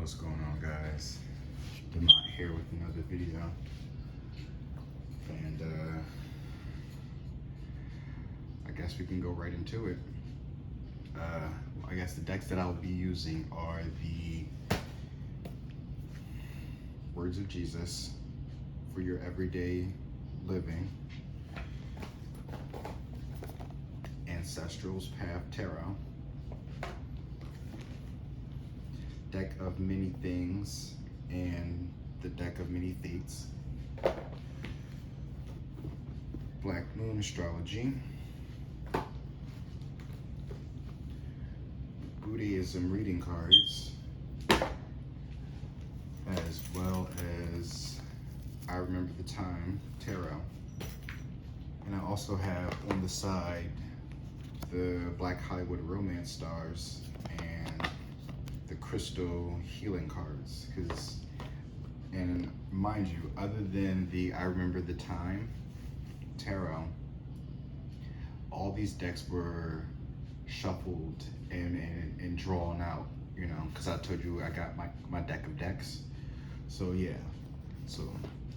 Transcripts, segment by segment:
What's going on, guys? Damont here with another video, and I guess we can go right into it. I guess the decks that I'll be using are the Words of Jesus for your everyday living, Ancestral's Path Tarot, Deck of Many Things, and the Deck of Many Fates, Black Moon Astrology, Buddhism reading cards, as well as I Remember the Time Tarot. And I also have on the side the Black Hollywood Romance Stars and the Crystal Healing cards. And mind you, other than the I Remember the Time Tarot, all these decks were shuffled and drawn out, you know, because I told you I got my deck of decks. So yeah, so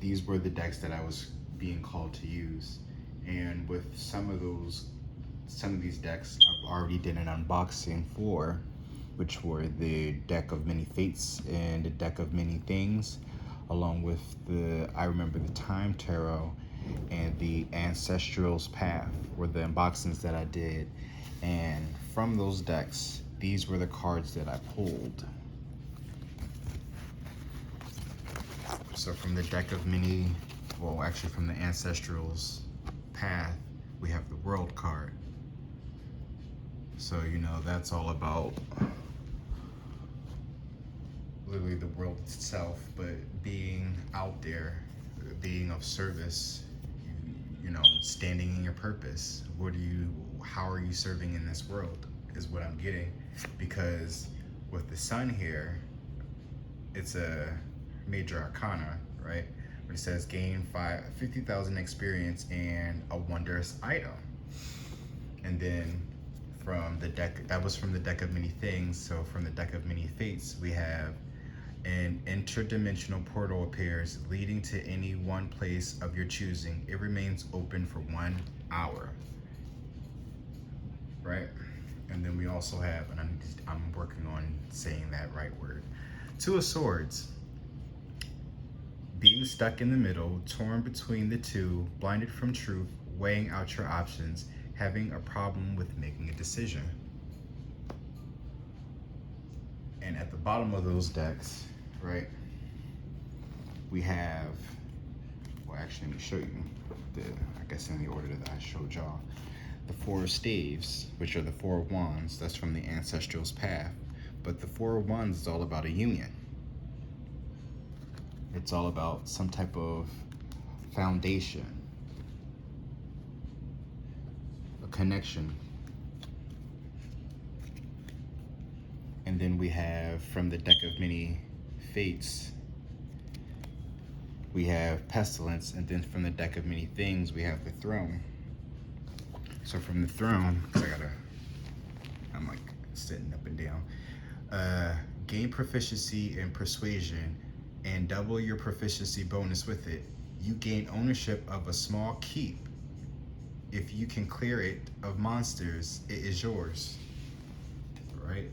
these were the decks that I was being called to use. And with some of these decks I've already did an unboxing for, which were the Deck of Many Fates and the Deck of Many Things, along with the I Remember the Time Tarot and the Ancestral's Path were the unboxings that I did. And from those decks, these were the cards that I pulled. So from the Deck of Many, well, actually from the Ancestral's Path, we have the World card. So, you know, that's all about literally the world itself, but being out there, being of service, you know, standing in your purpose. How are you serving in this world is what I'm getting. Because with the sun here, it's a major arcana, right? But it says gain 50,000 experience and a wondrous item. And then from the deck, that was from the Deck of Many Things. So from the Deck of Many Fates, we have an interdimensional portal appears leading to any one place of your choosing. It remains open for 1 hour, right? And then we also have, and I'm working on saying that right word, Two of Swords. Being stuck in the middle, torn between the two, blinded from truth, weighing out your options, having a problem with making a decision. And at the bottom of those decks, right, we have, well, actually, let me show you I guess in the order that I showed y'all, the Four of Staves, which are the Four of Wands. That's from the Ancestral's Path. But the Four of Wands is all about a union. It's all about some type of foundation, a connection. And then we have from the Deck of Many Fates, we have Pestilence. And then from the Deck of Many Things, we have the Throne. So from the Throne, because I'm like sitting up and down, gain proficiency in persuasion and double your proficiency bonus with it. You gain ownership of a small keep. If you can clear it of monsters, it is yours, right?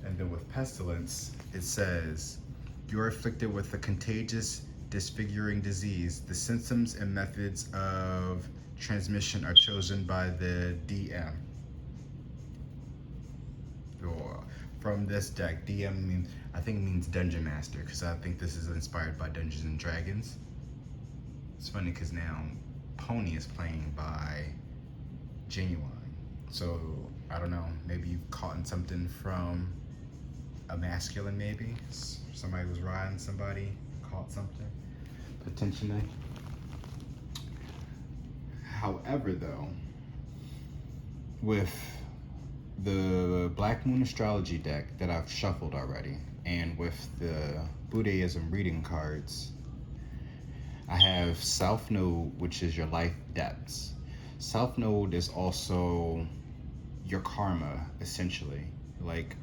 And then with Pestilence, it says, you're afflicted with a contagious, disfiguring disease. The symptoms and methods of transmission are chosen by the DM. Or from this deck, DM I think it means Dungeon Master, because I think this is inspired by Dungeons and Dragons. It's funny because now Pony is playing by Genuine. So I don't know, maybe you've caught something from a masculine, maybe somebody was riding somebody, caught something potentially. However, though, with the Black Moon Astrology deck that I've shuffled already, and with the Buddhism reading cards, I have South Node, which is your life depths. South Node is also your karma, essentially. Like,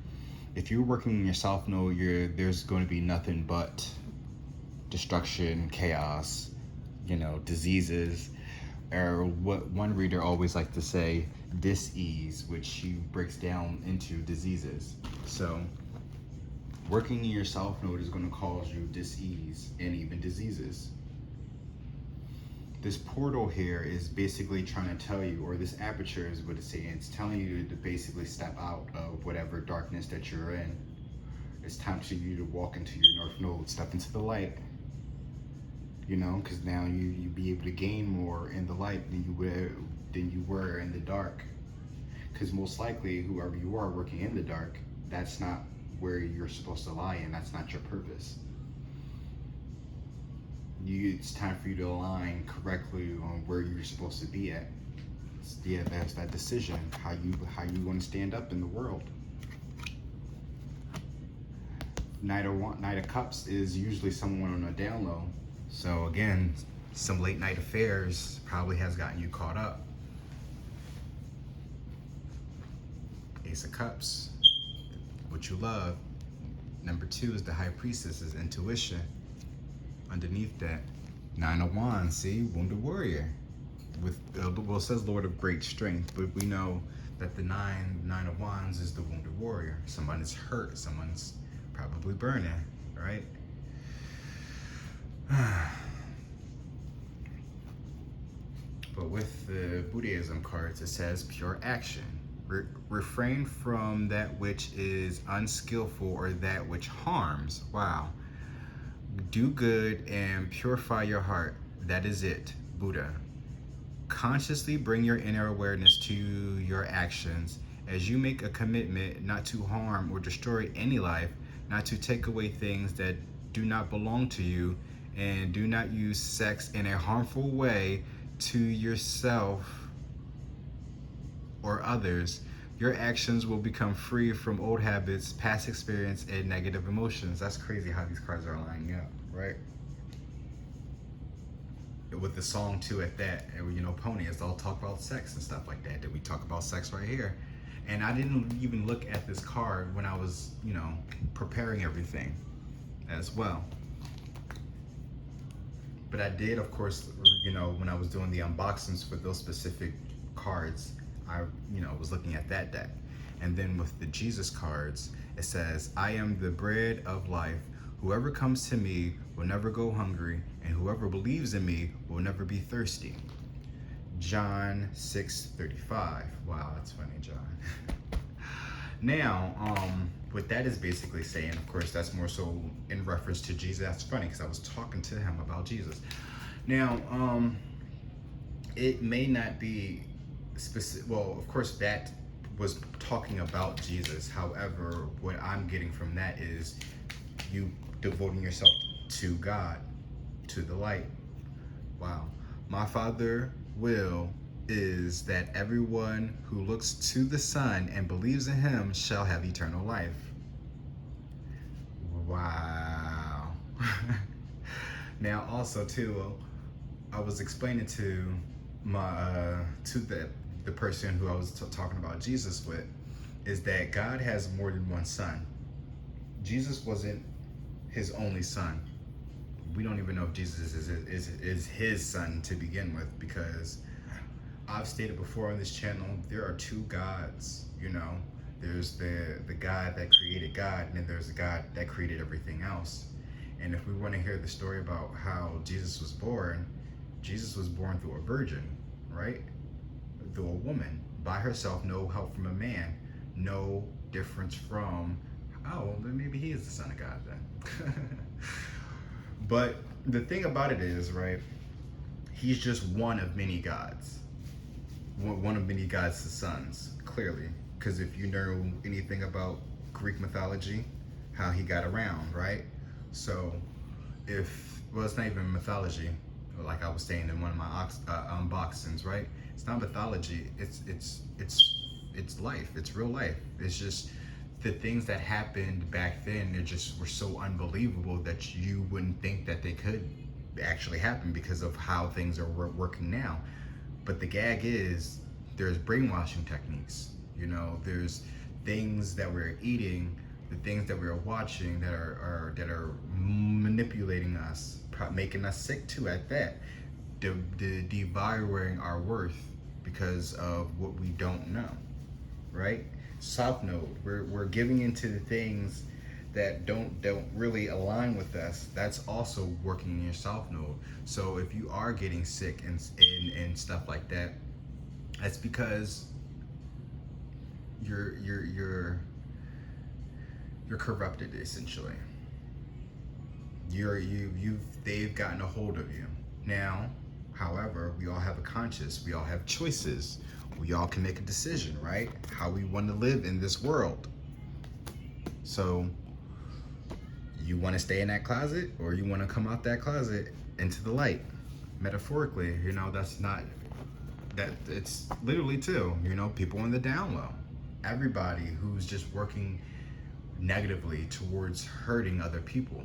if you're working in your south node, there's going to be nothing but destruction, chaos, diseases, or what one reader always liked to say, dis-ease, which she breaks down into diseases. So working in your south node is going to cause you dis-ease and even diseases. This portal here is basically trying to tell you, or this aperture is what it's saying, it's telling you to basically step out of whatever darkness that you're in. It's time for you to walk into your north node, step into the light. Because now you be able to gain more in the light than you were in the dark. Because most likely, whoever you are working in the dark, that's not where you're supposed to lie, and that's not your purpose. It's time for you to align correctly on where you're supposed to be at. Yeah, that's that decision. How you want to stand up in the world. Knight of Cups is usually someone on a down low. So again, some late night affairs probably has gotten you caught up. Ace of Cups, what you love. Number 2 is the High Priestess, is intuition. Underneath that, 9 of Wands, see, Wounded Warrior. With well, it says Lord of Great Strength, but we know that the nine of Wands is the Wounded Warrior. Someone's hurt, someone's probably burning, right? But with the Buddhism cards, it says pure action. Refrain from that which is unskillful or that which harms. Wow. Do good and purify your heart. That is it, Buddha. Consciously bring your inner awareness to your actions as you make a commitment not to harm or destroy any life, not to take away things that do not belong to you, and do not use sex in a harmful way to yourself or others. Your actions will become free from old habits, past experience, and negative emotions. That's crazy how these cards are lining up, right? With the song too at that, Pony, it's all talk about sex and stuff like that. Did we talk about sex right here? And I didn't even look at this card when I was, preparing everything as well. But I did, of course, when I was doing the unboxings for those specific cards, I, was looking at that deck. And then with the Jesus cards, it says, I am the bread of life. Whoever comes to me will never go hungry, and whoever believes in me will never be thirsty. John 6:35. Wow, that's funny, John. Now, what that is basically saying, of course, that's more so in reference to Jesus. That's funny because I was talking to him about Jesus. Now, it may not be specific. Well, of course, that was talking about Jesus. However, what I'm getting from that is you devoting yourself to God, to the light. Wow. My Father will is that everyone who looks to the Son and believes in him shall have eternal life. Wow. Now also too, I was explaining to my the person who I was talking about Jesus with, is that God has more than one son. Jesus wasn't his only son. We don't even know if Jesus is his son to begin with, because I've stated before on this channel, there are two gods, There's the God that created God, and then there's the God that created everything else. And if we want to hear the story about how Jesus was born through a virgin, right? Through a woman, by herself, no help from a man, no difference from, oh, then maybe he is the son of God then. But the thing about it is, right, he's just one of many gods. One of many gods' sons, clearly. Because if you know anything about Greek mythology, how he got around, right? So well, it's not even mythology, like I was saying in one of my unboxings, right? It's not mythology, it's life, it's real life. It's just the things that happened back then, they just were so unbelievable that you wouldn't think that they could actually happen because of how things are working now. But the gag is, there's brainwashing techniques, there's things that we're eating, the things that we're watching that are manipulating us, making us sick too at that, devouring our worth because of what we don't know, right? South node, we're giving into the things that don't really align with us. That's also working in your south node. So if you are getting sick and stuff like that, that's because you're corrupted, essentially. They've gotten a hold of you. Now, however, we all have a conscience, we all have choices, we all can make a decision, right? How we want to live in this world. So you want to stay in that closet, or you want to come out that closet into the light. Metaphorically, that's not that, it's literally too, people in the down low, everybody who's just working negatively towards hurting other people.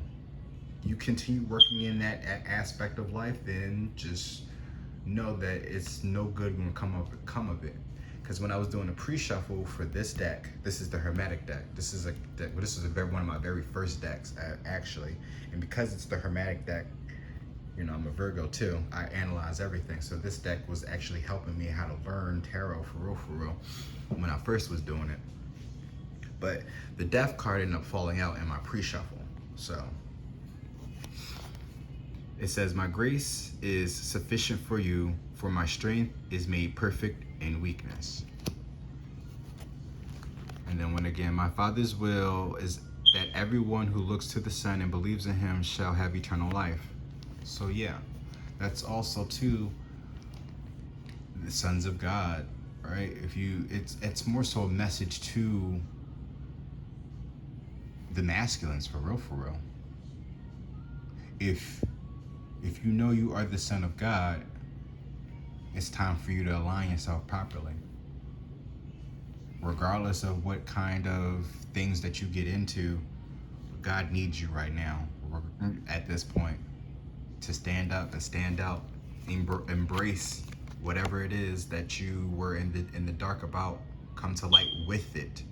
You continue working in that aspect of life, then just know that it's no good going to come of it. Because when I was doing a pre-shuffle for this deck, this is the Hermetic deck. This is one of my very first decks, actually. And because it's the Hermetic deck, I'm a Virgo too. I analyze everything. So this deck was actually helping me how to learn tarot for real, when I first was doing it. But the Death card ended up falling out in my pre-shuffle. So it says, my grace is sufficient for you, for my strength is made perfect in weakness. And then again, my Father's will is that everyone who looks to the Son and believes in him shall have eternal life. So yeah, that's also too the sons of God, right? It's more so a message to the masculines, for real. If you know you are the son of God, it's time for you to align yourself properly. Regardless of what kind of things that you get into, God needs you right now, at this point, to stand up and stand out, embrace whatever it is that you were in the dark about. Come to light with it.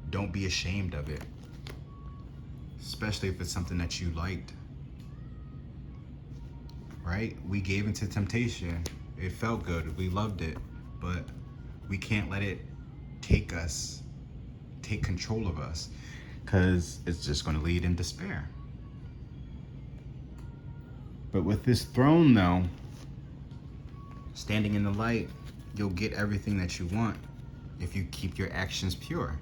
Don't be ashamed of it, especially if it's something that you liked. Right? We gave into temptation. It felt good. We loved it, but we can't let it take control of us, because it's just going to lead in despair. But with this throne, though, standing in the light, you'll get everything that you want if you keep your actions pure.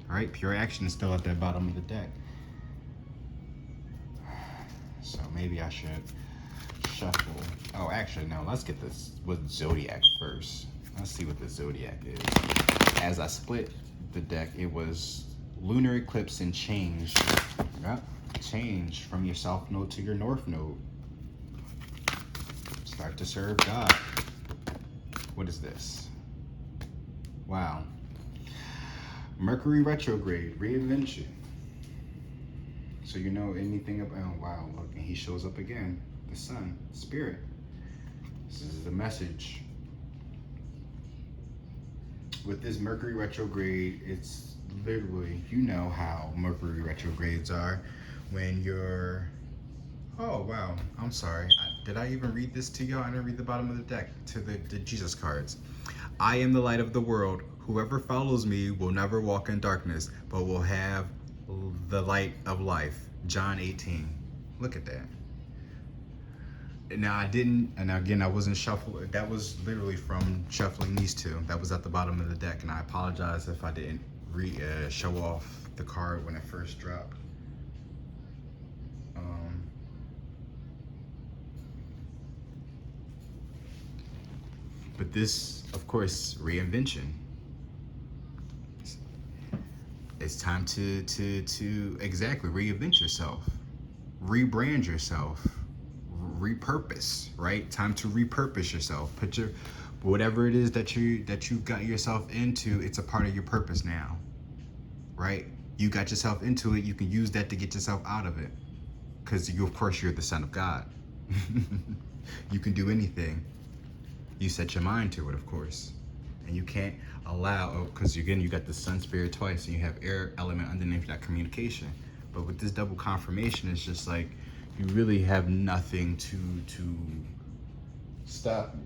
All right? Pure action is still at the bottom of the deck. So maybe I should shuffle. Oh, actually, no. Let's get this with Zodiac first. Let's see what the Zodiac is. As I split the deck, it was lunar eclipse and change. Yep. Change from your south node to your north node. Start to serve God. What is this? Wow. Mercury retrograde, reinvention. So anything about, oh wow, look, and he shows up again. The sun, spirit. This is the message. With this Mercury retrograde, it's literally, how Mercury retrogrades are when you're, oh wow, I'm sorry. Did I even read this to y'all? I didn't read the bottom of the deck to the Jesus cards. I am the light of the world. Whoever follows me will never walk in darkness, but will have the light of life. John 18. Look at that. Now I didn't, and again, I wasn't shuffling. That was literally from shuffling these two. That was at the bottom of the deck, and I apologize if I didn't show off the card when it first dropped. But this, of course, reinvention. It's time to exactly reinvent yourself, rebrand yourself, repurpose, right? Time to repurpose yourself. Put your whatever it is that you got yourself into, it's a part of your purpose now, right? You got yourself into it, you can use that to get yourself out of it, because of course you're the son of God. You can do anything. You set your mind to it, of course. And you can't allow, because again, you got the sun spirit twice, and you have air element underneath that communication. But with this double confirmation, it's just like you really have nothing to stop you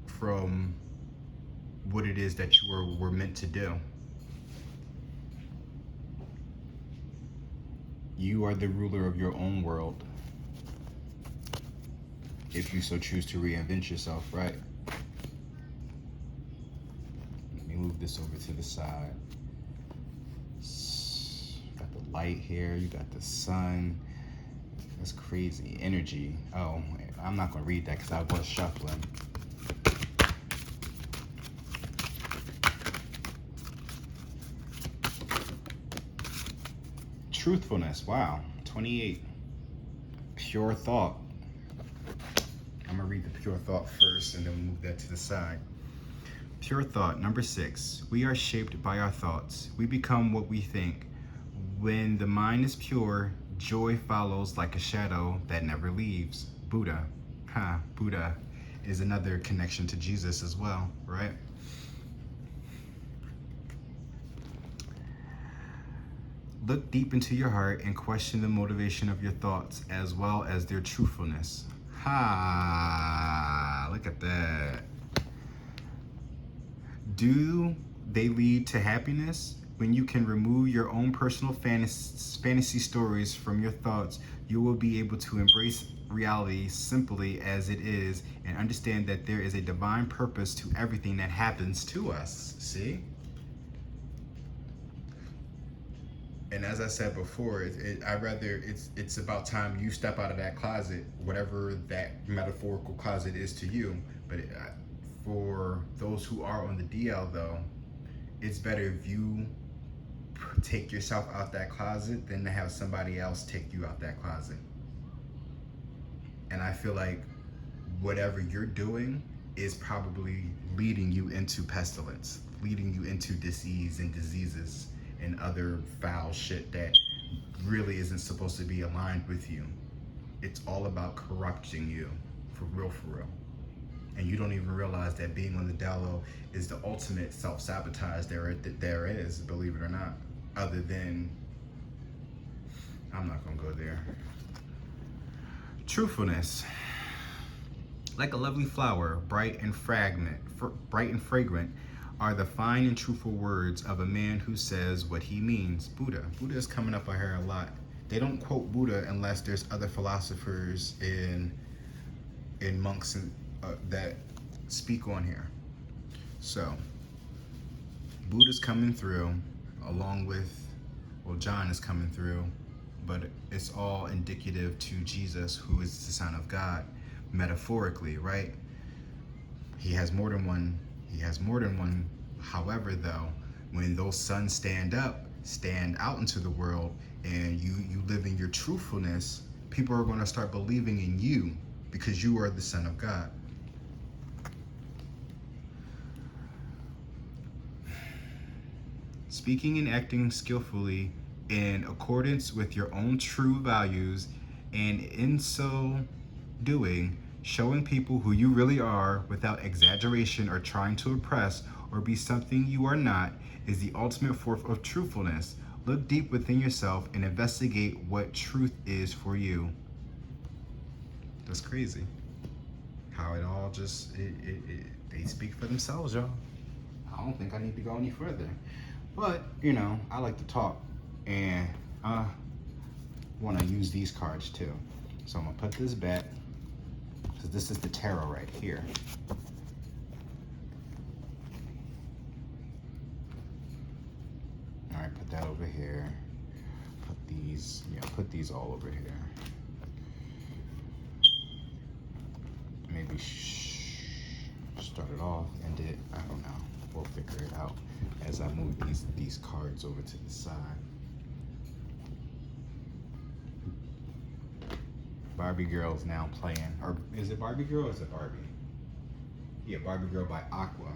from what it is that you were meant to do. You are the ruler of your own world, if you so choose to reinvent yourself, right? Let me move this over to the side. Got the light here, you got the sun. That's crazy. Energy. Oh, I'm not gonna read that because I was shuffling. Truthfulness. Wow. 28. Pure thought. I'm gonna read the pure thought first and then we'll move that to the side. Pure thought, number 6. We are shaped by our thoughts. We become what we think. When the mind is pure, joy follows like a shadow that never leaves. Buddha. Buddha is another connection to Jesus as well, right? Look deep into your heart and question the motivation of your thoughts as well as their truthfulness. Look at that. Do they lead to happiness? When you can remove your own personal fantasy stories from your thoughts, you will be able to embrace reality simply as it is and understand that there is a divine purpose to everything that happens to us. See? And as I said before, it's about time you step out of that closet, whatever that metaphorical closet is to you. But for those who are on the DL though, it's better if you take yourself out that closet than to have somebody else take you out that closet. And I feel like whatever you're doing is probably leading you into pestilence, leading you into disease and diseases and other foul shit that really isn't supposed to be aligned with you. It's all about corrupting you, for real. And you don't even realize that being on the down is the ultimate self-sabotage there is, believe it or not. Other than, I'm not gonna go there. Truthfulness. Like a lovely flower, bright and fragrant, are the fine and truthful words of a man who says what he means. Buddha. Buddha is coming up on here a lot. They don't quote Buddha unless there's other philosophers and monks that speak on here. So Buddha's coming through along with, John is coming through, but it's all indicative to Jesus, who is the Son of God, metaphorically, right? He has more than one. However, though, when those sons stand out into the world, and you live in your truthfulness, people are going to start believing in you because you are the Son of God. Speaking and acting skillfully in accordance with your own true values, and in so doing, showing people who you really are without exaggeration or trying to impress or be something you are not, is the ultimate form of truthfulness. Look deep within yourself and investigate what truth is for you. That's crazy. How it all just, they speak for themselves, y'all. I don't think I need to go any further. But, I like to talk, and I want to use these cards too. So I'm going to put this back, because this is the tarot right here. All right, put that over here. Put these all over here. Maybe start it off, end it. I don't know. We'll figure it out as I move these cards over to the side. Barbie Girl's now playing, or is it Barbie Girl or is it Barbie? Yeah, Barbie Girl by Aqua.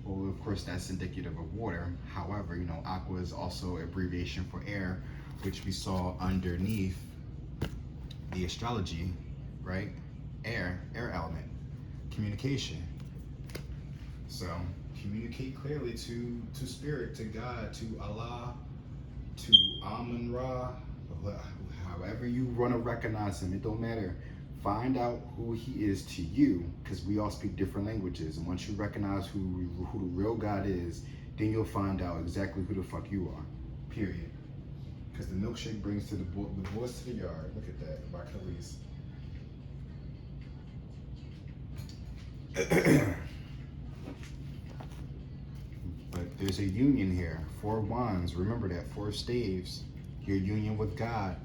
Well, of course, that's indicative of water. However, aqua is also an abbreviation for air, which we saw underneath the astrology, right? air element, communication. So communicate clearly to spirit, to God, to Allah, to Amun Ra, however you want to recognize him. It don't matter. Find out who he is to you, because we all speak different languages. And once you recognize who the real God is, then you'll find out exactly who the fuck you are. Period. Because the milkshake brings to the boys to the yard. Look at that, by Khalees. But there's a union here. 4 wands. Remember that. 4 staves. Your union with God.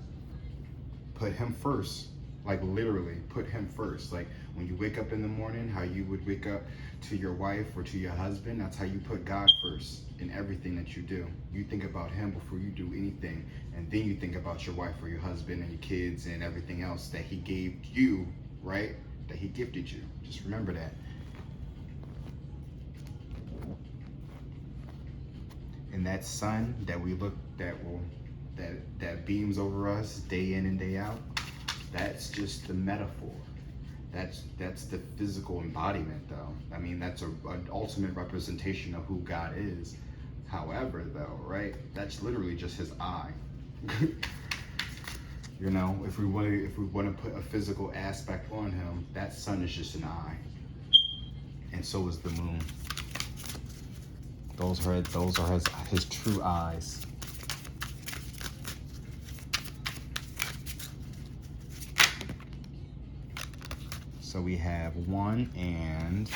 Put him first. Like literally, put him first. Like when you wake up in the morning, how you would wake up to your wife or to your husband, that's how you put God first in everything that you do. You think about him before you do anything. And then you think about your wife or your husband and your kids and everything else that he gave you, right? That he gifted you. Just remember that. And that sun that we look, that beams over us day in and day out, that's just the metaphor. That's the physical embodiment, though. I mean, that's an ultimate representation of who God is. However, though, right? That's literally just his eye. You know, if we want to put a physical aspect on him, that sun is just an eye, and so is the moon. Those are his true eyes. So we have 1 and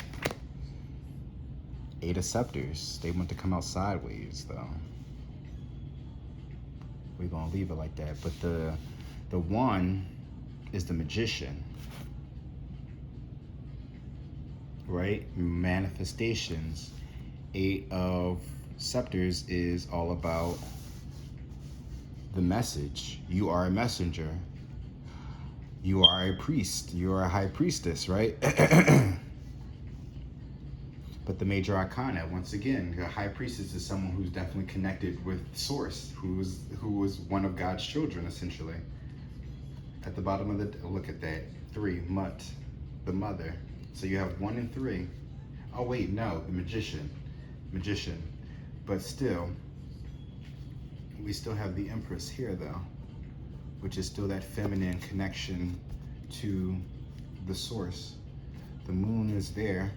8 of scepters. They want to come out sideways, though. We're gonna leave it like that. But the 1 is the magician, right? Manifestations. 8 of scepters is all about the message. You are a messenger. You are a priest. You are a high priestess, right? But the major arcana, once again, the high priestess is someone who's definitely connected with source, who was one of God's children, essentially. At the bottom of the, look at that, 3, Mut, the mother. So you have 1 and 3. Oh wait, no, the magician. But still, we still have the Empress here, though, which is still that feminine connection to the source. The moon is there.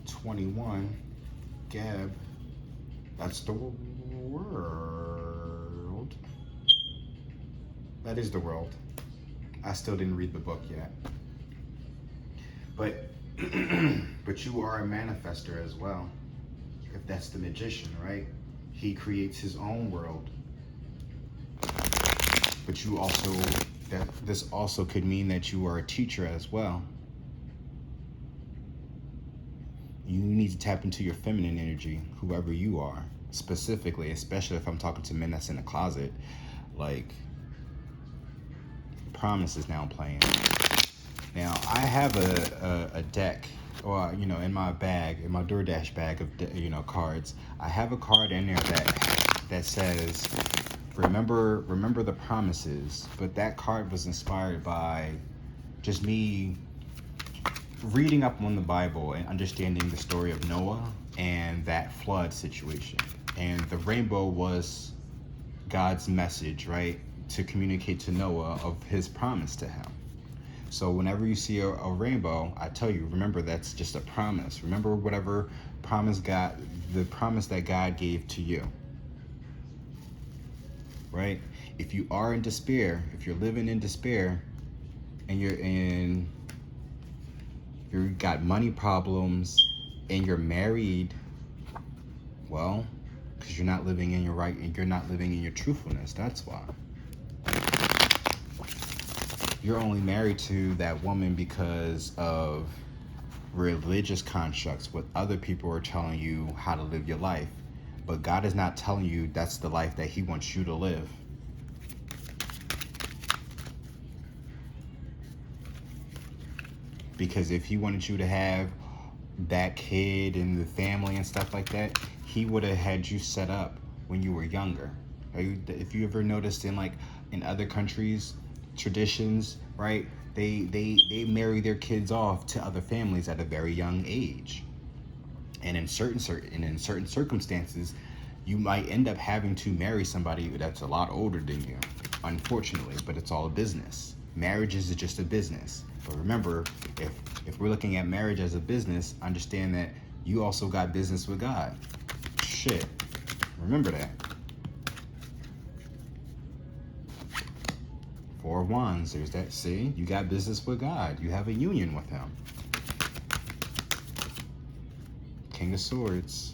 21, Gab, that's the world. That is the world. I still didn't read the book yet. But but you are a manifester as well. If that's the magician, right? He creates his own world. But you also, this also could mean that you are a teacher as well. You need to tap into your feminine energy, whoever you are, specifically, especially if I'm talking to men that's in the closet. Like, Promise is now playing. Now, I have a deck, or, you know, in my bag, in my DoorDash bag of, you know, cards. I have a card in there that says, remember the promises. But that card was inspired by just me reading up on the Bible and understanding the story of Noah and that flood situation. And the rainbow was God's message, right? To communicate to Noah of his promise to him. So whenever you see a rainbow, I tell you, remember that's just a promise. Remember whatever promise the promise that God gave to you. Right? If you are in despair, if you're living in despair and you've got money problems and you're married, well, because you're not living in your right and you're not living in your truthfulness. That's why. You're only married to that woman because of religious constructs, what other people are telling you how to live your life. But God is not telling you that's the life that he wants you to live. Because if he wanted you to have that kid and the family and stuff like that, he would have had you set up when you were younger. If you ever noticed in other countries, traditions, right? They marry their kids off to other families at a very young age. And in certain circumstances, you might end up having to marry somebody that's a lot older than you, unfortunately, but it's all a business. Marriage is just a business. But remember, if we're looking at marriage as a business, understand that you also got business with God. Shit. Remember that. Four of Wands, there's that. See, you got business with God. You have a union with him. King of Swords.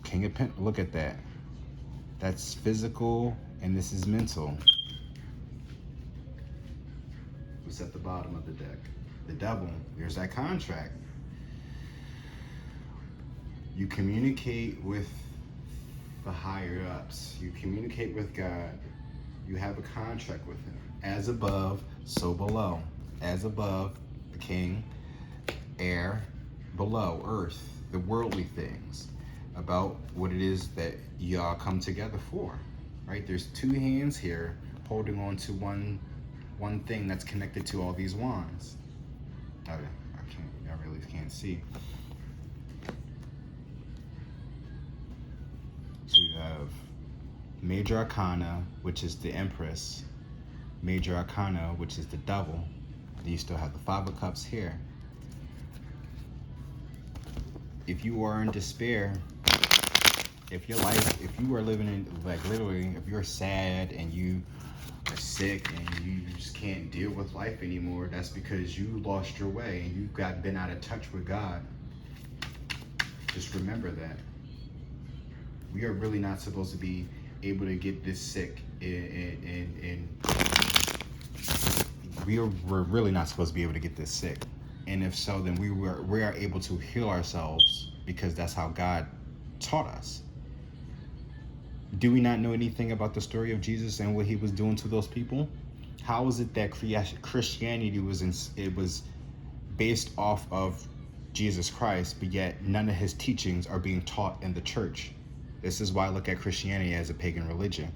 King of Pentacles. Look at that. That's physical and this is mental. What's at the bottom of the deck? The Devil. There's that contract. You communicate with the higher ups. You communicate with God. You have a contract with him. As above, so below. As above, the king, air, below, earth, the worldly things, about what it is that y'all come together for, right? There's two hands here holding on to one thing that's connected to all these wands. I really can't see. So you have Major Arcana, which is the Empress, Major Arcana, which is the Devil. Then you still have the Five of Cups here. If you are in despair, if you are living in, like, literally, if you're sad and you are sick and you just can't deal with life anymore, that's because you lost your way and you been out of touch with God. Just remember that. We are really not supposed to be able to get this sick, and we're really not supposed to be able to get this sick. And if so, then we are able to heal ourselves because that's how God taught us. Do we not know anything about the story of Jesus and what he was doing to those people? How is it that Christianity was based off of Jesus Christ, but yet none of his teachings are being taught in the church? This is why I look at Christianity as a pagan religion.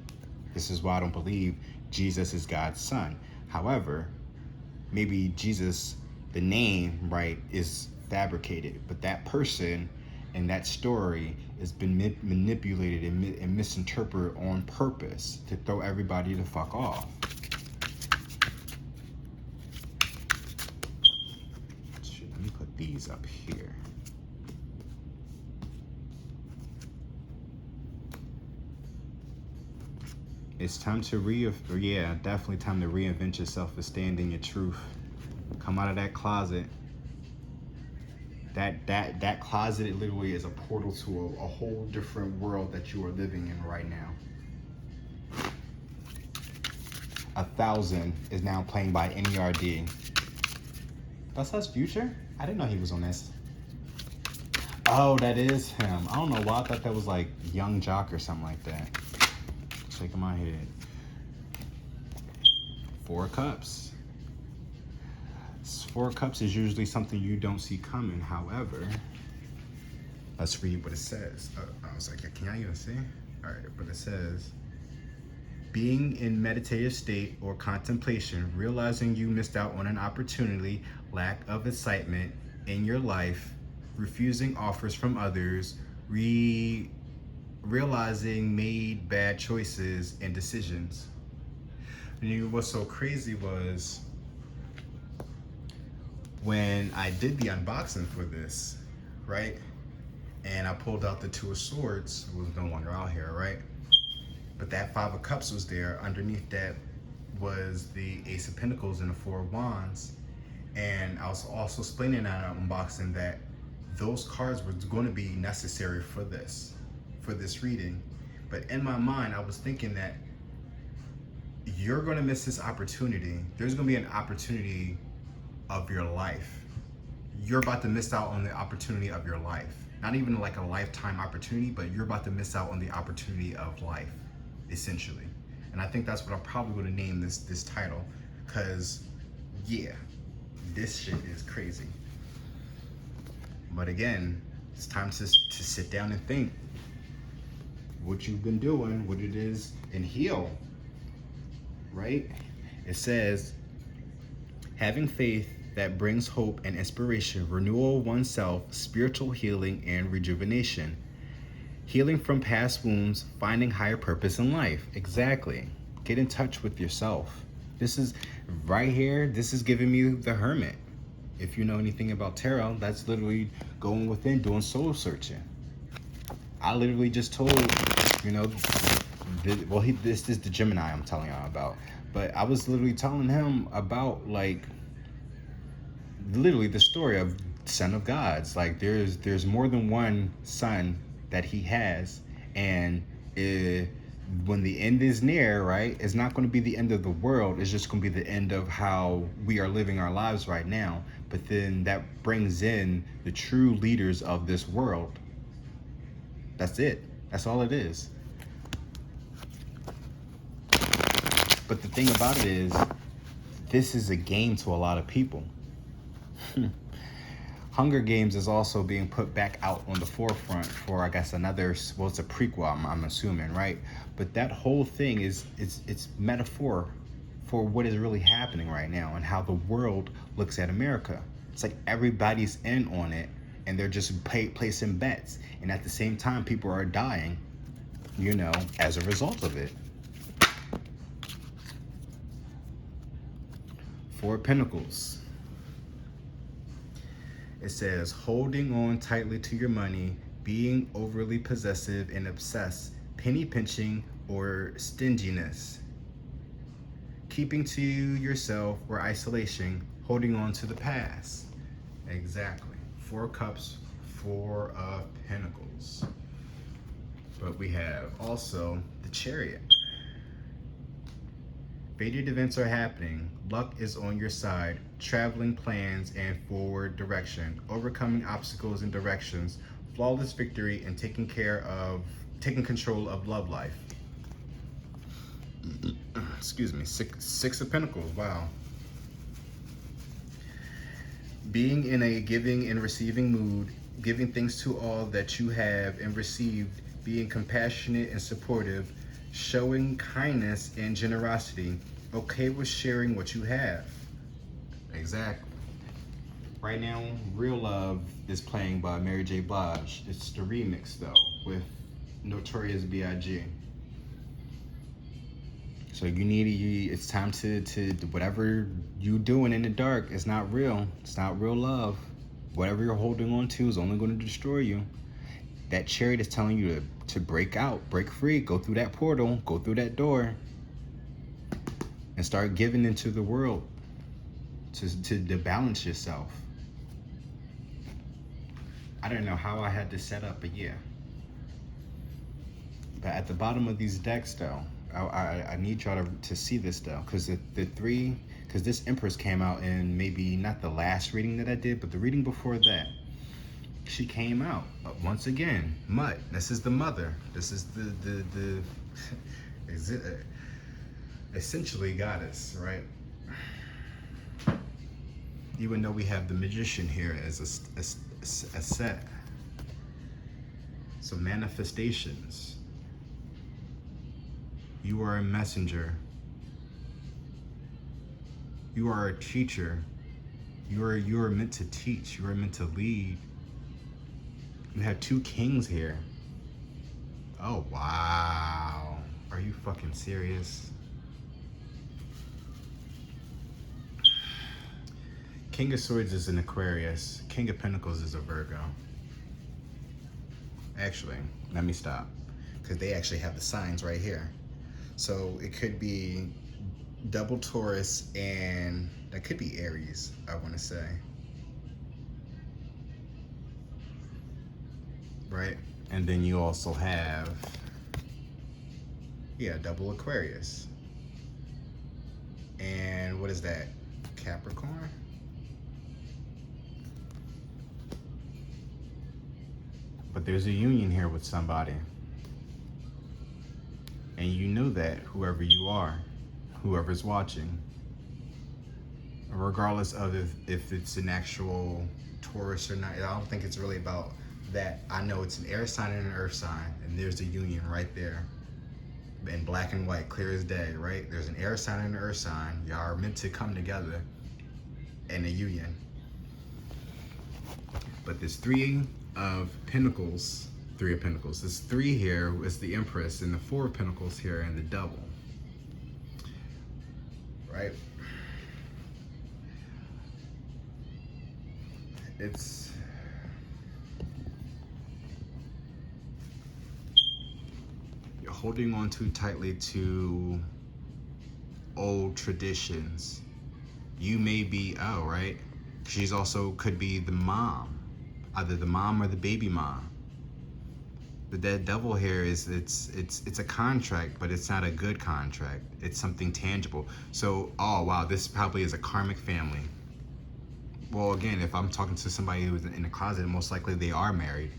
This is why I don't believe Jesus is God's son. However, maybe Jesus, the name, right, is fabricated, but that person and that story has been manipulated and misinterpreted on purpose to throw everybody the fuck off. Let me put these up here. It's time to definitely time to reinvent yourself and stand in your truth. Come out of that closet. That closet, it literally is a portal to a whole different world that you are living in right now. 1000 is now playing by NERD. That's us, Future? I didn't know he was on this. Oh, that is him. I don't know why I thought that was like Young Jock or something like that. Shaking my head. Four of Cups. Four of Cups is usually something you don't see coming. However, let's read what it says. I was like, can I even see? All right, but it says, being in meditative state or contemplation, realizing you missed out on an opportunity, lack of excitement in your life, refusing offers from others, realizing made bad choices and decisions. And what's so crazy was when I did the unboxing for this, right? And I pulled out the Two of Swords, it was no longer out here, right? But that Five of Cups was there. Underneath that was the Ace of Pentacles and the Four of Wands. And I was also explaining in that unboxing that those cards were going to be necessary for this reading. But in my mind, I was thinking that you're going to miss this opportunity. There's going to be an opportunity of your life. You're about to miss out on the opportunity of your life. Not even like a lifetime opportunity, but you're about to miss out on the opportunity of life, essentially. And I think that's what I'm probably going to name this title, because yeah, this shit is crazy. But again, it's time to sit down and think what you've been doing, what it is, and heal, right? It says, Having faith that brings hope and inspiration, renewal of oneself, spiritual healing, and rejuvenation. Healing from past wounds, finding higher purpose in life. Exactly. Get in touch with yourself. This is right here, this is giving me the Hermit. If you know anything about tarot, that's literally going within, doing soul searching. I literally just told, you know, this is the Gemini I'm telling y'all about. But I was literally telling him about, like, literally the story of Son of Gods. Like, there's more than one son that he has, and when the end is near, right, it's not going to be the end of the world. It's just going to be the end of how we are living our lives right now. But then that brings in the true leaders of this world. That's it. That's all it is. But the thing about it is, this is a game to a lot of people. Hunger Games is also being put back out on the forefront for, I guess, another, well, it's a prequel, I'm assuming, right? But that whole thing it's metaphor for what is really happening right now and how the world looks at America. It's like everybody's in on it, and they're just placing bets. And at the same time, people are dying, you know, as a result of it. Four of Pentacles. It says, holding on tightly to your money, being overly possessive and obsessed, penny pinching or stinginess, keeping to yourself or isolation, holding on to the past. Exactly. Four of Cups, Four of Pentacles. But we have also the Chariot. Fated events are happening. Luck is on your side. Traveling plans and forward direction. Overcoming obstacles and directions. Flawless victory and taking control of love life. Excuse me. Six of Pentacles. Wow. Being in a giving and receiving mood. Giving things to all that you have and received. Being compassionate and supportive. Showing kindness and generosity, okay with sharing what you have. Exactly. Right now, Real Love is playing by Mary J. Blige. It's the remix though, with Notorious B.I.G. So it's time to whatever you doing in the dark, it's not real. It's not real love. Whatever you're holding on to is only going to destroy you. That Chariot is telling you to break out, break free, go through that portal, go through that door, and start giving into the world to balance yourself. I don't know how I had this set up, but yeah. But at the bottom of these decks, though, I need y'all to see this, though, because because this Empress came out in maybe not the last reading that I did, but the reading before that. She came out once again. Mutt. This is the mother. This is the essentially goddess, right? Even though we have the Magician here as a set. So manifestations. You are a messenger. You are a teacher. You are meant to teach. You are meant to lead. You have two kings here. Oh, wow. Are you fucking serious? King of Swords is an Aquarius. King of Pentacles is a Virgo. Actually, let me stop. Because they actually have the signs right here. So it could be double Taurus and that could be Aries, I want to say. Right? And then you also have, double Aquarius. And what is that? Capricorn? But there's a union here with somebody. And you know that, whoever you are, whoever's watching. Regardless of if it's an actual Taurus or not. I don't think it's really about that. I know it's an air sign and an earth sign, and there's a union right there. In black and white, clear as day, right? There's an air sign and an earth sign. Y'all are meant to come together. and a union. But there's three of pentacles, There's three here is the Empress, and the four of pentacles here and the Devil. Right? You're holding on too tightly to old traditions. You may be, right? She's also could be the mom, either the mom or the baby mom. The dead devil here is it's a contract, but it's not a good contract. It's something tangible. So, oh wow, this probably is a karmic family. Well, again, if I'm talking to somebody who's in the closet, most likely they are married.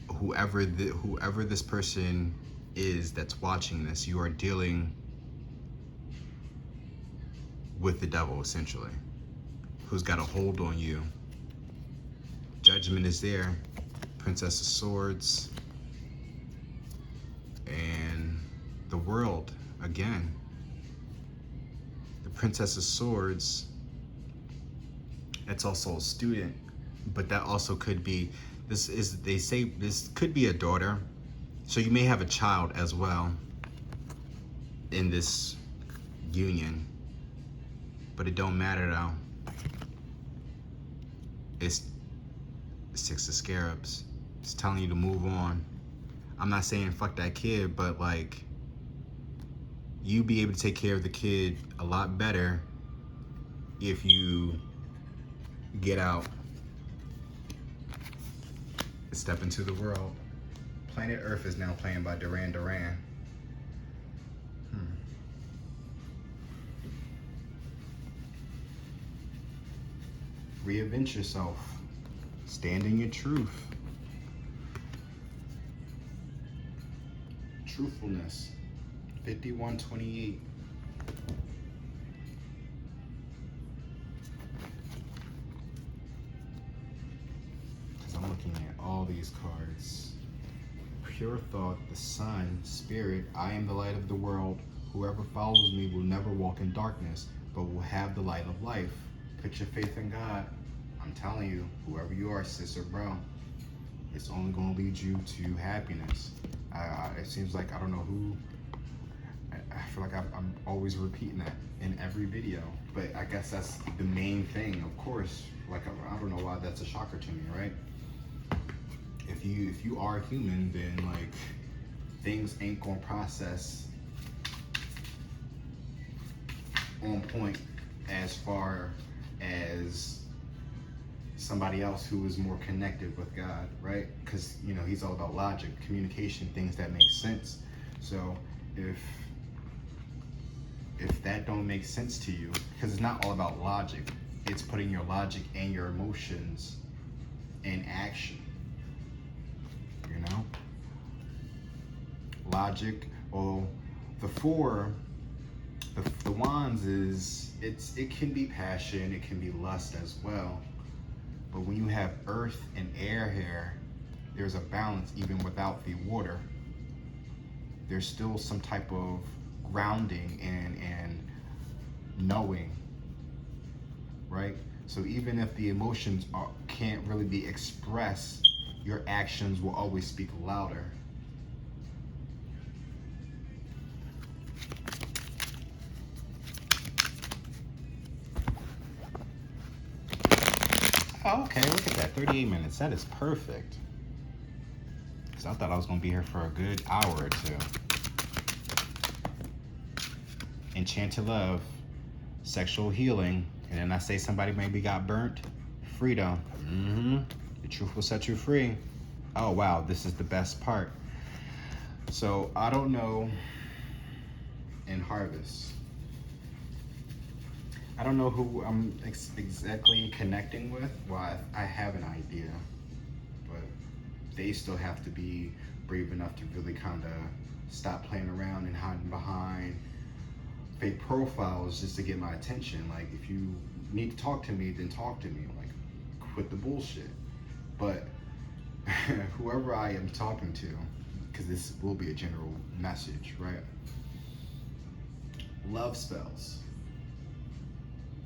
Whoever this person is that's watching this, you are dealing with the devil, essentially, who's got a hold on you. Judgment is there. Princess of Swords. And the World, again. The Princess of Swords, it's also a student, but that also could be, they say this could be a daughter. So you may have a child as well in this union, but it don't matter though. It's Six of Scarabs. It's telling you to move on. I'm not saying fuck that kid, but like, you be able to take care of the kid a lot better if you get out and step into the world. Planet Earth is now playing by Duran Duran. Reinvent yourself. Stand in your truth. Truthfulness. 5128. Because I'm looking at all these cards. Pure thought, the sun, spirit, I am the light of the world. Whoever follows me will never walk in darkness, but will have the light of life. Put your faith in God. I'm telling you, whoever you are, sis or bro, it's only going to lead you to happiness. It seems like, I don't know who, I feel like I'm always repeating that in every video, but I guess that's the main thing, of course. Like, I don't know why that's a shocker to me, right? If you are human, then like, things ain't gonna process on point as far as somebody else who is more connected with God, right? Because, you know, he's all about logic, communication, things that make sense. So if that don't make sense to you, because it's not all about logic, it's putting your logic and your emotions in action, you know? Logic, well, the four, the wands is, it can be passion, it can be lust as well. But when you have earth and air here, there's a balance even without the water. There's still some type of grounding and knowing, right? So even if the emotions can't really be expressed, your actions will always speak louder. Oh, okay, look at that, 38 minutes. That is perfect. Because I thought I was going to be here for a good hour or two. Enchanted love, sexual healing, and then I say somebody maybe got burnt. Freedom. The truth will set you free. Oh, wow, this is the best part. So, I don't know in Harvest. I don't know who I'm exactly connecting with. Well, I have an idea, but they still have to be brave enough to really kind of stop playing around and hiding behind fake profiles just to get my attention. Like, if you need to talk to me, then talk to me. Like, quit the bullshit. But whoever I am talking to, because this will be a general message, right? Love spells.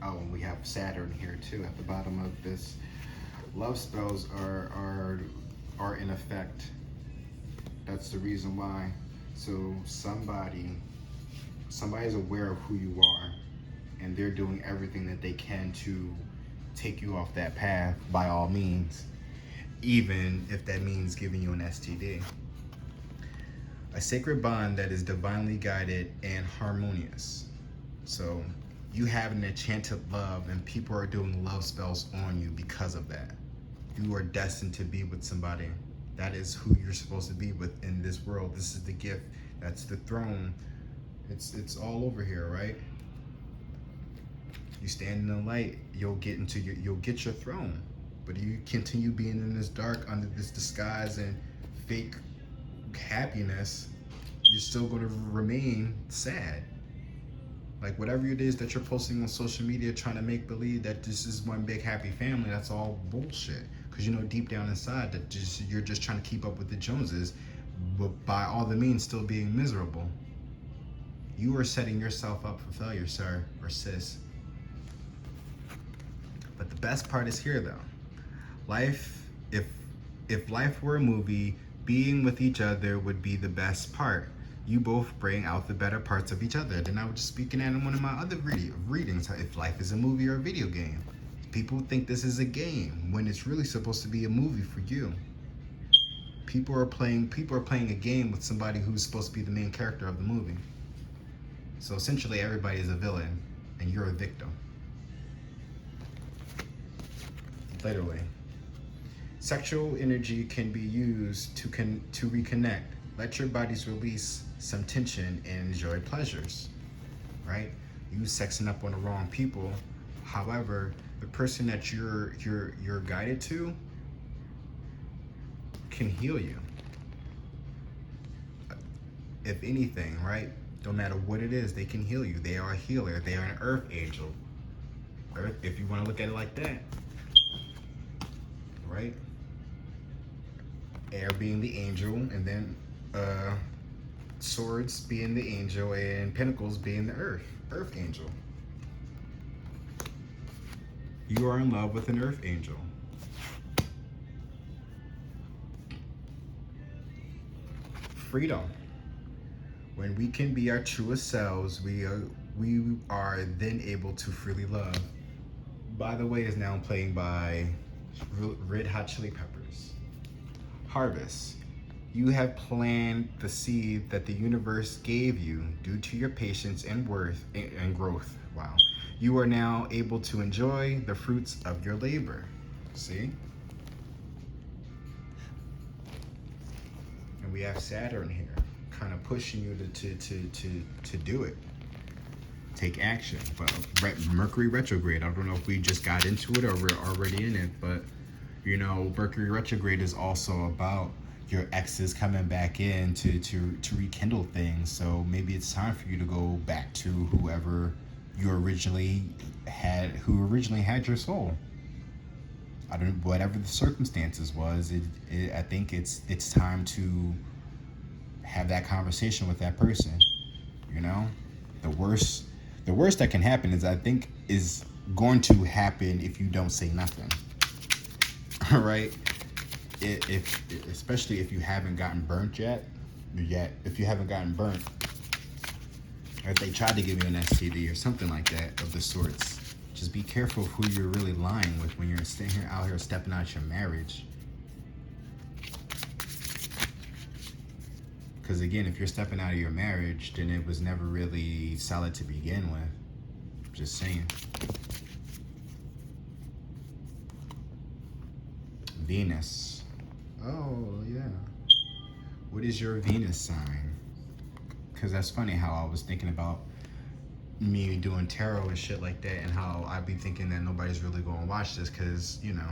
Oh, and we have Saturn here too at the bottom of this. Love spells are in effect. That's the reason why. So somebody's aware of who you are, and they're doing everything that they can to take you off that path by all means, even if that means giving you an STD. A sacred bond that is divinely guided and harmonious. So you have an enchanted love, and people are doing love spells on you because of that. You are destined to be with somebody. That is who you're supposed to be with in this world. This is the gift. That's the throne. It's all over here, right? You stand in the light, you'll get your throne. But you continue being in this dark, under this disguise and fake happiness, you're still going to remain sad. Like whatever it is that you're posting on social media, trying to make believe that this is one big happy family, that's all bullshit. Because you know deep down inside that you're just trying to keep up with the Joneses, but by all the means still being miserable. You are setting yourself up for failure, sir or sis. But the best part is here though. Life, if life were a movie, being with each other would be the best part. You both bring out the better parts of each other. Then I was just speaking at in one of my other readings, if life is a movie or a video game. People think this is a game when it's really supposed to be a movie for you. People are playing a game with somebody who's supposed to be the main character of the movie. So essentially everybody is a villain and you're a victim. Literally. Sexual energy can be used to reconnect. Let your bodies release some tension and enjoy pleasures, right? You sexing up on the wrong people. However, the person that you're guided to can heal you. If anything, right? No matter what it is, they can heal you. They are a healer. They are an earth angel. Earth, if you want to look at it like that, right? Air being the angel, and then swords being the angel, and pentacles being the earth angel. You are in love with an earth angel. Freedom. When we can be our truest selves, we are then able to freely love. By the way, is now playing by Red Hot Chili Peppers. Harvest. You have planted the seed that the universe gave you due to your patience and worth and growth. Wow. You are now able to enjoy the fruits of your labor. See? And we have Saturn here, kind of pushing you to do it. Take action. But Mercury retrograde, I don't know if we just got into it or we're already in it, but you know, Mercury retrograde is also about your exes coming back in to rekindle things. So maybe it's time for you to go back to whoever you originally had, who originally had your soul. I don't, whatever the circumstances was, I think it's time to have that conversation with that person. You know, the worst that can happen is going to happen if you don't say nothing. All right. Especially if you haven't gotten burnt yet, if you haven't gotten burnt, or if they tried to give you an STD or something like that of the sorts, just be careful of who you're really lying with when you're out here stepping out your marriage. Because again, if you're stepping out of your marriage, then it was never really solid to begin with. Just saying. Venus. Oh, yeah. What is your Venus sign? Because that's funny how I was thinking about me doing tarot and shit like that, and how I'd be thinking that nobody's really going to watch this because, you know,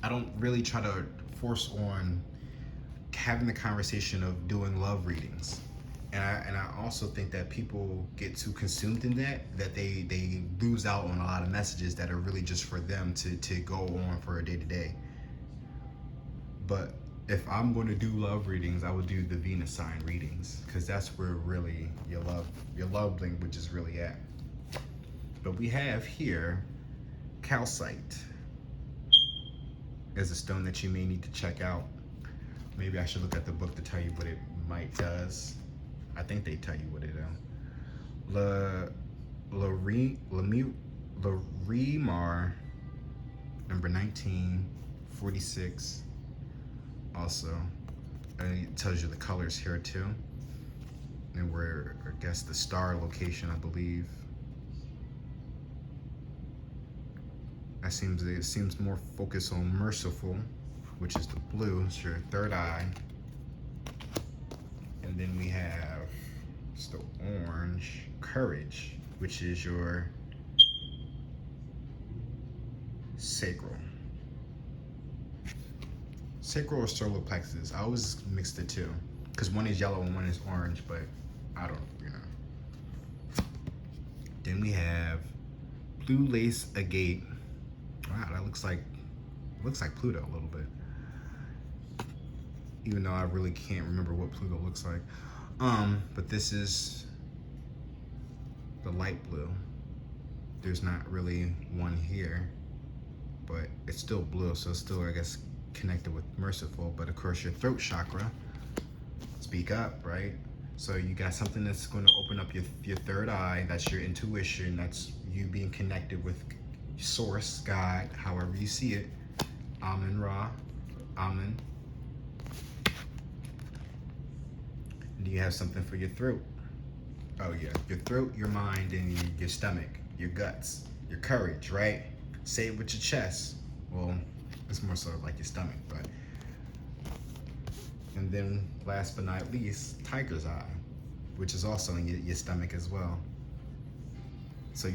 I don't really try to force on having the conversation of doing love readings. And I also think that people get too consumed in that they lose out on a lot of messages that are really just for them to go on for a day-to-day. But if I'm going to do love readings, I would do the Venus sign readings, because that's where really your love language is really at. But we have here calcite as a stone that you may need to check out. Maybe I should look at the book to tell you what it might does. I think they tell you what it does. Larimar, number 1946. Also, and it tells you the colors here too, and where, I guess, the star location, I believe. It seems more focused on merciful, which is the blue, it's your third eye. And then we have just the orange, courage, which is your sacral. Sacral or solar plexus. I always mix the two, because one is yellow and one is orange, but I don't, Then we have blue lace agate. Wow, that looks like Pluto a little bit. Even though I really can't remember what Pluto looks like. But this is the light blue. There's not really one here, but it's still blue, so it's still, I guess, connected with merciful. But of course, your throat chakra, speak up, right? So you got something that's going to open up your third eye. That's your intuition. That's you being connected with source, God, however you see it. Amen Ra, Amen. Do you have something for your throat? Oh yeah, your throat, your mind, and your stomach, your guts, your courage, right? Say it with your chest. Well, it's more so like your stomach, but. And then last but not least, tiger's eye, which is also in your stomach as well. So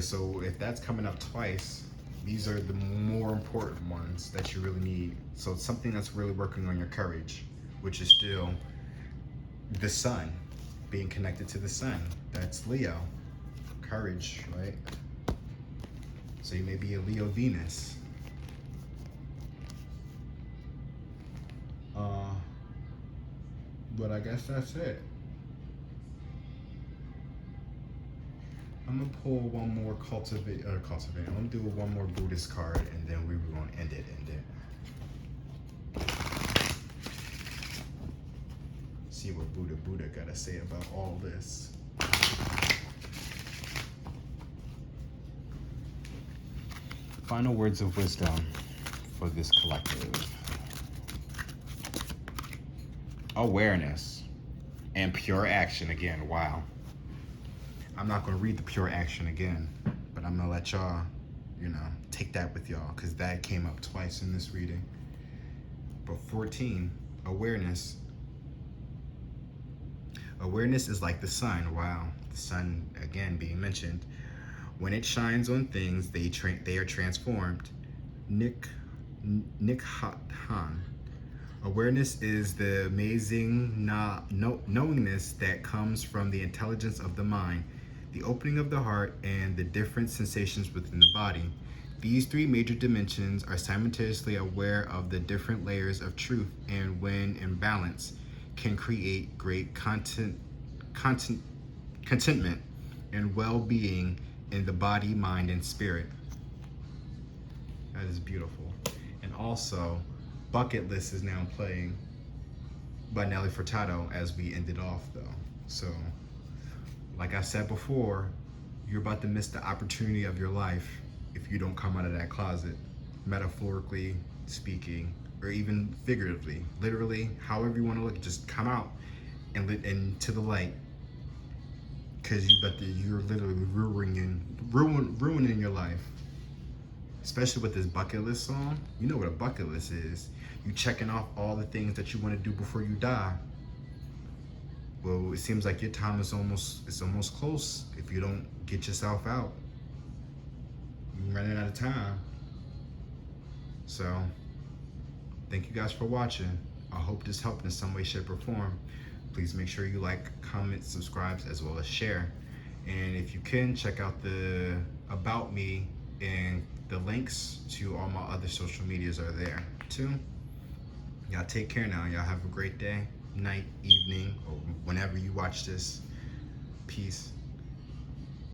so if that's coming up twice, these are the more important ones that you really need. So it's something that's really working on your courage, which is still the sun, being connected to the sun. That's Leo, courage, right? So you may be a Leo Venus. But I guess that's it. I'm gonna pull one more cultivate. I'm gonna do one more Buddhist card, and then we were gonna end it. See what Buddha gotta say about all this. Final words of wisdom for this collective. Awareness and pure action again. Wow. I'm not going to read the pure action again, but I'm going to let y'all, take that with y'all, because that came up twice in this reading. But 14, awareness. Awareness is like the sun. Wow. The sun, again, being mentioned. When it shines on things, they are transformed. Nick Han. Awareness is the amazing knowingness that comes from the intelligence of the mind, the opening of the heart, and the different sensations within the body. These three major dimensions are simultaneously aware of the different layers of truth, and when in balance, can create great contentment and well-being in the body, mind, and spirit. That is beautiful. And also, Bucket List is now playing by Nelly Furtado as we ended off, though. So, like I said before, you're about to miss the opportunity of your life if you don't come out of that closet, metaphorically speaking, or even figuratively, literally, however you want to look. Just come out and to the light, because you're literally ruining your life. Especially with this bucket list song. You know what a bucket list is. You checking off all the things that you want to do before you die. Well, it seems like your time is almost close if you don't get yourself out. You're running out of time. So, thank you guys for watching. I hope this helped in some way, shape, or form. Please make sure you like, comment, subscribe, as well as share. And if you can, check out the About Me, and the links to all my other social medias are there too. Y'all take care now. Y'all have a great day, night, evening, or whenever you watch this. Peace.